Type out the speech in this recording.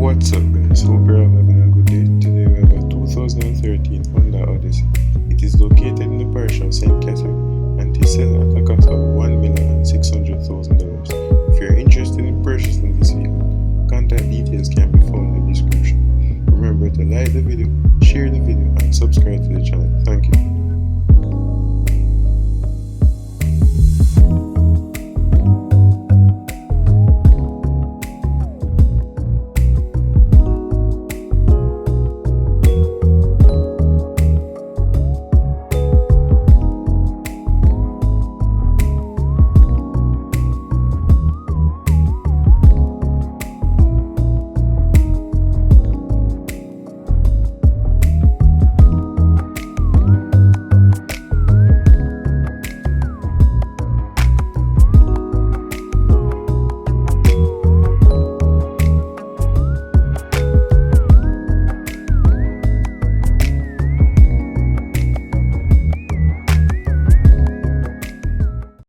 What's up guys, hope you're all having a good day. Today we have a 2013 Honda Odyssey. It is located in the parish of St. Catherine and it is selling at a cost of $1,600,000. If you're interested in purchasing this vehicle, contact details can be found in the description. Remember to like the video, share the video and subscribe to the channel. Thank you.